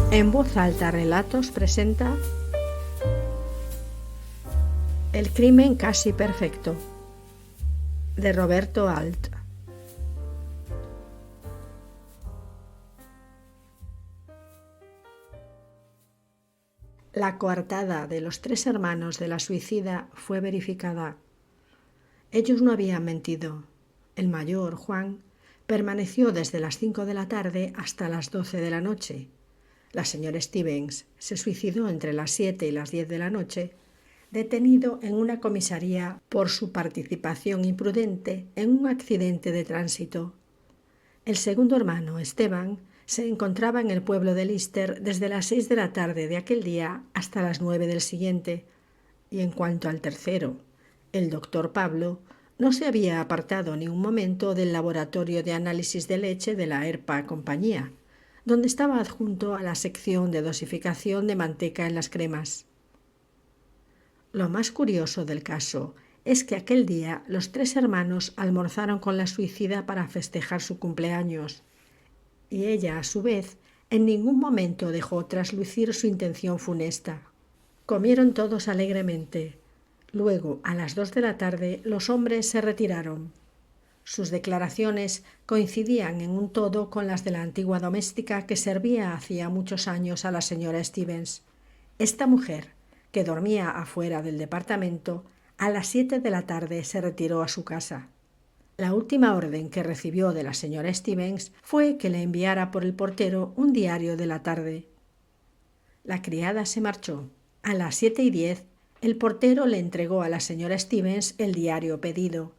En Voz Alta Relatos presenta El crimen casi perfecto, de Roberto Alt. La coartada de los 3 hermanos de la suicida fue verificada. Ellos no habían mentido. El mayor, Juan, permaneció desde las 5 de la tarde hasta las 12 de la noche. La señora Stevens se suicidó entre las 7 y las 10 de la noche, detenido en una comisaría por su participación imprudente en un accidente de tránsito. El segundo hermano, Esteban, se encontraba en el pueblo de Lister desde las 6 de la tarde de aquel día hasta las 9 del siguiente, y en cuanto al tercero, el doctor Pablo, no se había apartado ni un momento del laboratorio de análisis de leche de la ERPA Compañía, donde estaba adjunto a la sección de dosificación de manteca en las cremas. Lo más curioso del caso es que aquel día los 3 hermanos almorzaron con la suicida para festejar su cumpleaños, y ella, a su vez, en ningún momento dejó traslucir su intención funesta. Comieron todos alegremente. Luego, a las 2 de la tarde, los hombres se retiraron. Sus declaraciones coincidían en un todo con las de la antigua doméstica que servía hacía muchos años a la señora Stevens. Esta mujer, que dormía afuera del departamento, a las 7 de la tarde se retiró a su casa. La última orden que recibió de la señora Stevens fue que le enviara por el portero un diario de la tarde. La criada se marchó. A las 7:10, el portero le entregó a la señora Stevens el diario pedido,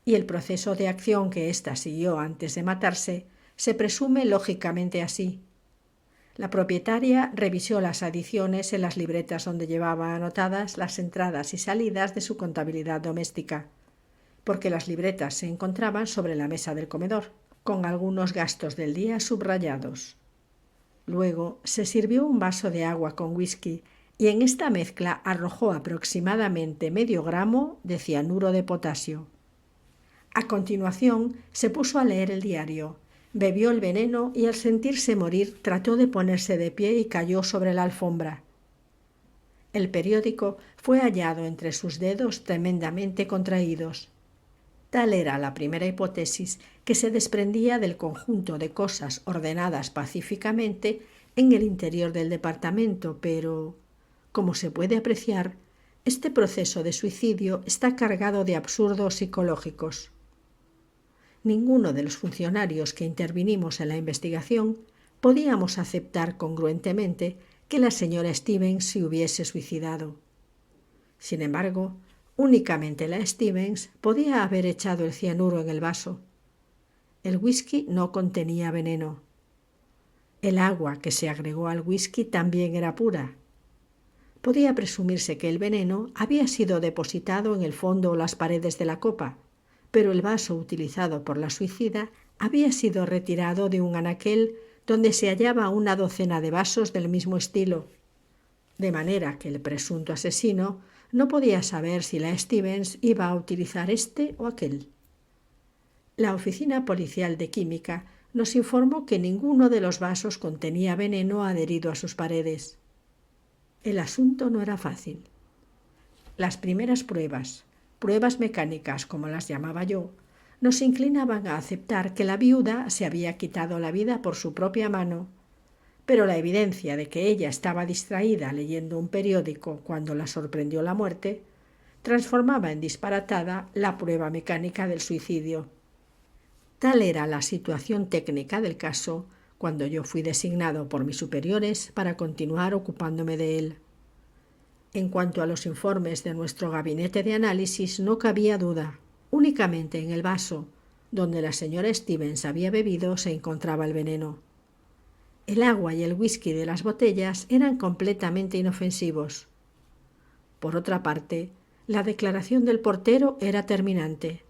y el proceso de acción que ésta siguió antes de matarse se presume lógicamente así. La propietaria revisó las adiciones en las libretas donde llevaba anotadas las entradas y salidas de su contabilidad doméstica, porque las libretas se encontraban sobre la mesa del comedor, con algunos gastos del día subrayados. Luego se sirvió un vaso de agua con whisky y en esta mezcla arrojó aproximadamente medio gramo de cianuro de potasio. A continuación se puso a leer el diario, bebió el veneno y al sentirse morir trató de ponerse de pie y cayó sobre la alfombra. El periódico fue hallado entre sus dedos tremendamente contraídos. Tal era la primera hipótesis que se desprendía del conjunto de cosas ordenadas pacíficamente en el interior del departamento, pero, como se puede apreciar, este proceso de suicidio está cargado de absurdos psicológicos. Ninguno de los funcionarios que intervinimos en la investigación podíamos aceptar congruentemente que la señora Stevens se hubiese suicidado. Sin embargo, únicamente la Stevens podía haber echado el cianuro en el vaso. El whisky no contenía veneno. El agua que se agregó al whisky también era pura. Podía presumirse que el veneno había sido depositado en el fondo o las paredes de la copa, pero el vaso utilizado por la suicida había sido retirado de un anaquel donde se hallaba una docena de vasos del mismo estilo, de manera que el presunto asesino no podía saber si la Stevens iba a utilizar este o aquel. La oficina policial de química nos informó que ninguno de los vasos contenía veneno adherido a sus paredes. El asunto no era fácil. Las primeras pruebas mecánicas como las llamaba yo, nos inclinaban a aceptar que la viuda se había quitado la vida por su propia mano, pero la evidencia de que ella estaba distraída leyendo un periódico cuando la sorprendió la muerte transformaba en disparatada la prueba mecánica del suicidio. Tal era la situación técnica del caso cuando yo fui designado por mis superiores para continuar ocupándome de él. En cuanto a los informes de nuestro gabinete de análisis no cabía duda. Únicamente en el vaso donde la señora Stevens había bebido se encontraba el veneno. El agua y el whisky de las botellas eran completamente inofensivos. Por otra parte, la declaración del portero era terminante.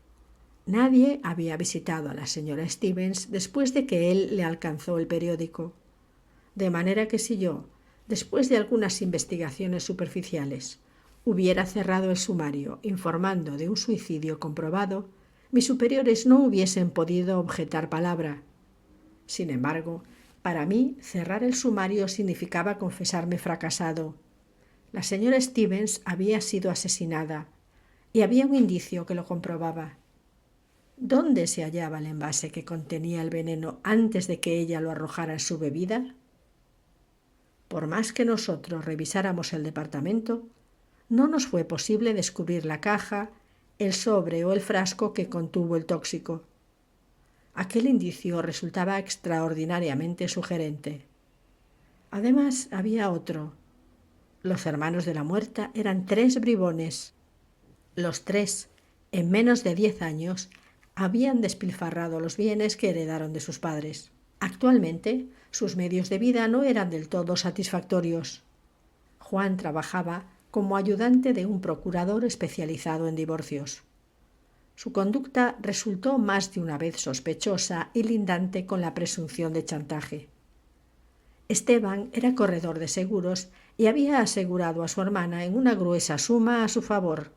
Nadie había visitado a la señora Stevens después de que él le alcanzó el periódico. De manera que si yo, después de algunas investigaciones superficiales, hubiera cerrado el sumario informando de un suicidio comprobado, mis superiores no hubiesen podido objetar palabra. Sin embargo, Para mí, cerrar el sumario significaba confesarme fracasado. La señora Stevens había sido asesinada y había un indicio que lo comprobaba. ¿Dónde se hallaba el envase que contenía el veneno antes de que ella lo arrojara en su bebida? Por más que nosotros revisáramos el departamento, no nos fue posible descubrir la caja, el sobre o el frasco que contuvo el tóxico. Aquel indicio resultaba extraordinariamente sugerente. Además, había otro. Los hermanos de la muerta eran 3 bribones. Los 3, en menos de 10 años, habían despilfarrado los bienes que heredaron de sus padres. Actualmente, sus medios de vida no eran del todo satisfactorios. Juan trabajaba como ayudante de un procurador especializado en divorcios. Su conducta resultó más de una vez sospechosa y lindante con la presunción de chantaje. Esteban era corredor de seguros y había asegurado a su hermana en una gruesa suma a su favor.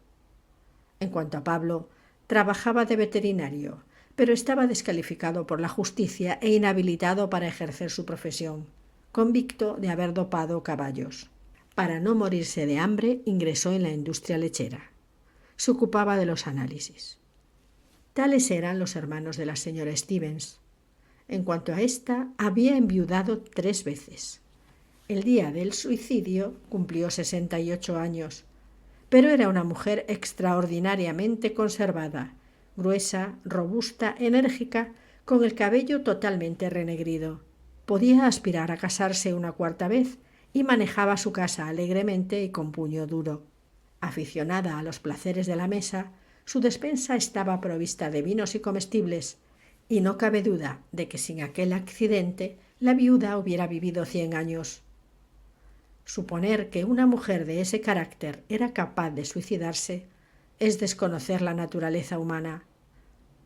En cuanto a Pablo, trabajaba de veterinario, pero estaba descalificado por la justicia e inhabilitado para ejercer su profesión, convicto de haber dopado caballos. Para no morirse de hambre, ingresó en la industria lechera. Se ocupaba de los análisis. Tales eran los hermanos de la señora Stevens. En cuanto a ésta, había enviudado 3 veces. El día del suicidio cumplió 68 años, pero era una mujer extraordinariamente conservada, gruesa, robusta, enérgica, con el cabello totalmente renegrido. Podía aspirar a casarse una 4ª vez y manejaba su casa alegremente y con puño duro. Aficionada a los placeres de la mesa, su despensa estaba provista de vinos y comestibles, y no cabe duda de que sin aquel accidente la viuda hubiera vivido 100 años. Suponer que una mujer de ese carácter era capaz de suicidarse es desconocer la naturaleza humana.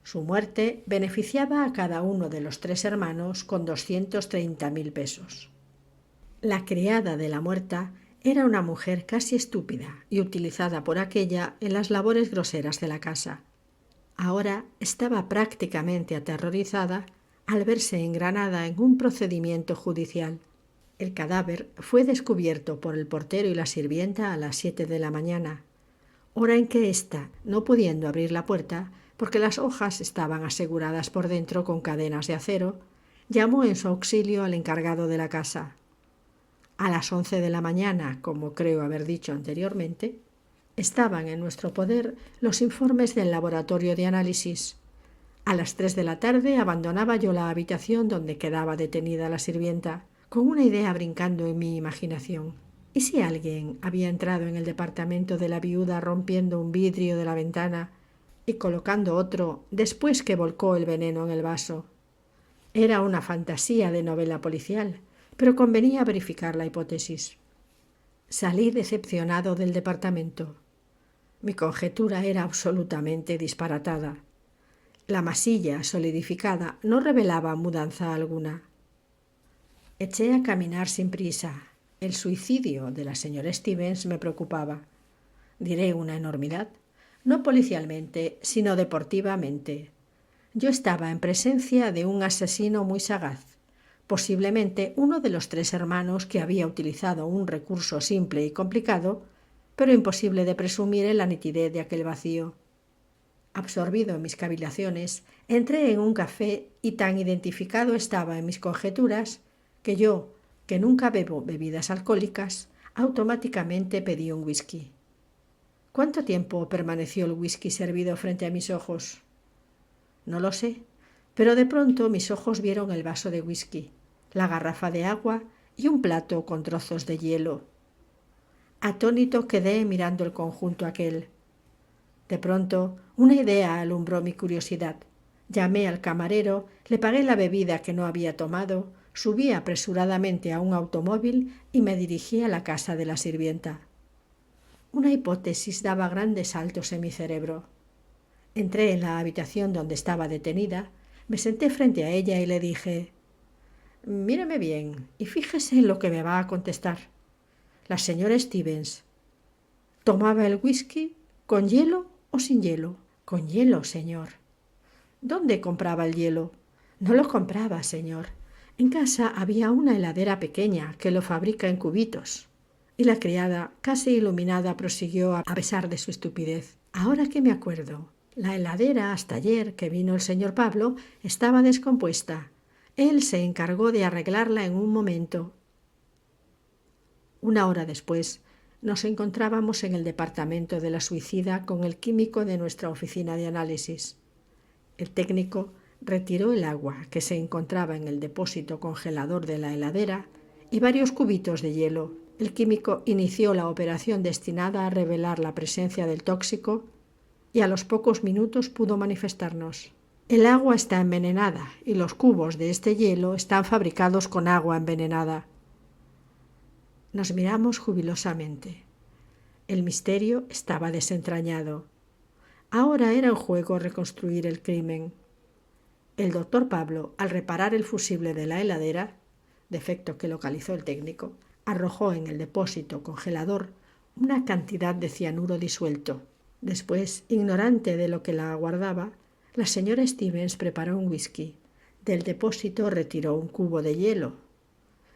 Su muerte beneficiaba a cada uno de los 3 hermanos con 230.000 pesos. La criada de la muerta era una mujer casi estúpida y utilizada por aquella en las labores groseras de la casa. Ahora estaba prácticamente aterrorizada al verse engranada en un procedimiento judicial. El cadáver fue descubierto por el portero y la sirvienta a las 7 de la mañana, hora en que ésta, no pudiendo abrir la puerta, porque las hojas estaban aseguradas por dentro con cadenas de acero, llamó en su auxilio al encargado de la casa. A las 11 de la mañana, como creo haber dicho anteriormente, estaban en nuestro poder los informes del laboratorio de análisis. A las 3 de la tarde abandonaba yo la habitación donde quedaba detenida la sirvienta, con una idea brincando en mi imaginación. ¿Y si alguien había entrado en el departamento de la viuda rompiendo un vidrio de la ventana y colocando otro después que volcó el veneno en el vaso? Era una fantasía de novela policial, pero convenía verificar la hipótesis. Salí decepcionado del departamento. Mi conjetura era absolutamente disparatada. La masilla solidificada no revelaba mudanza alguna. Eché a caminar sin prisa. El suicidio de la señora Stevens me preocupaba. Diré una enormidad, no policialmente, sino deportivamente. Yo estaba en presencia de un asesino muy sagaz, posiblemente uno de los 3 hermanos que había utilizado un recurso simple y complicado, pero imposible de presumir en la nitidez de aquel vacío. Absorbido en mis cavilaciones, entré en un café y tan identificado estaba en mis conjeturas que yo, que nunca bebo bebidas alcohólicas, automáticamente pedí un whisky. ¿Cuánto tiempo permaneció el whisky servido frente a mis ojos? No lo sé, pero de pronto mis ojos vieron el vaso de whisky, la garrafa de agua y un plato con trozos de hielo. Atónito quedé mirando el conjunto aquel. De pronto, una idea alumbró mi curiosidad. Llamé al camarero, le pagué la bebida que no había tomado, subí apresuradamente a un automóvil y me dirigí a la casa de la sirvienta. Una hipótesis daba grandes saltos en mi cerebro. Entré en la habitación donde estaba detenida, me senté frente a ella y le dije: «Míreme bien y fíjese en lo que me va a contestar. La señora Stevens, ¿tomaba el whisky con hielo o sin hielo?» «Con hielo, señor». «¿Dónde compraba el hielo?» «No lo compraba, señor. En casa había una heladera pequeña que lo fabrica en cubitos. Y la criada, casi iluminada, prosiguió a pesar de su estupidez. Ahora que me acuerdo, la heladera, hasta ayer que vino el señor Pablo, estaba descompuesta. Él se encargó de arreglarla en un momento. Una hora después, nos encontrábamos en el departamento de la suicida con el químico de nuestra oficina de análisis. El técnico retiró el agua que se encontraba en el depósito congelador de la heladera y varios cubitos de hielo. El químico inició la operación destinada a revelar la presencia del tóxico y a los pocos minutos pudo manifestarnos: el agua está envenenada y los cubos de este hielo están fabricados con agua envenenada. Nos miramos jubilosamente. El misterio estaba desentrañado. Ahora era en juego reconstruir el crimen. El doctor Pablo, al reparar el fusible de la heladera, defecto que localizó el técnico, arrojó en el depósito congelador una cantidad de cianuro disuelto. Después, ignorante de lo que la aguardaba, la señora Stevens preparó un whisky. Del depósito retiró un cubo de hielo,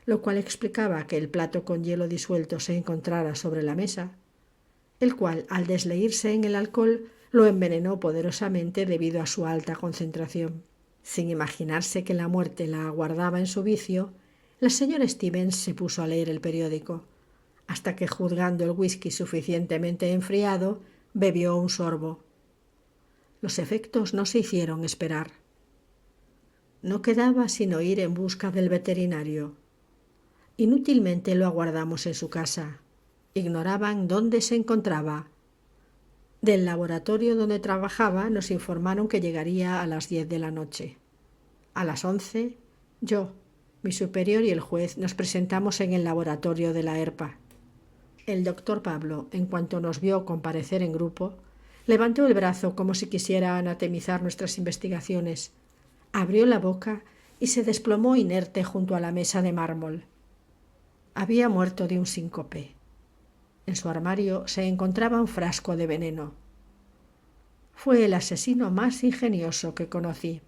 lo cual explicaba que el plato con hielo disuelto se encontrara sobre la mesa, el cual, al desleírse en el alcohol, lo envenenó poderosamente debido a su alta concentración. Sin imaginarse que la muerte la aguardaba en su vicio, la señora Stevens se puso a leer el periódico, hasta que, juzgando el whisky suficientemente enfriado, bebió un sorbo. Los efectos no se hicieron esperar. No quedaba sino ir en busca del veterinario. Inútilmente lo aguardamos en su casa. Ignoraban dónde se encontraba. Del laboratorio donde trabajaba nos informaron que llegaría a las 10 de la noche. A las 11, yo, mi superior y el juez nos presentamos en el laboratorio de la ERPA. El doctor Pablo, en cuanto nos vio comparecer en grupo, levantó el brazo como si quisiera anatemizar nuestras investigaciones, abrió la boca y se desplomó inerte junto a la mesa de mármol. Había muerto de un síncope. En su armario se encontraba un frasco de veneno. Fue el asesino más ingenioso que conocí.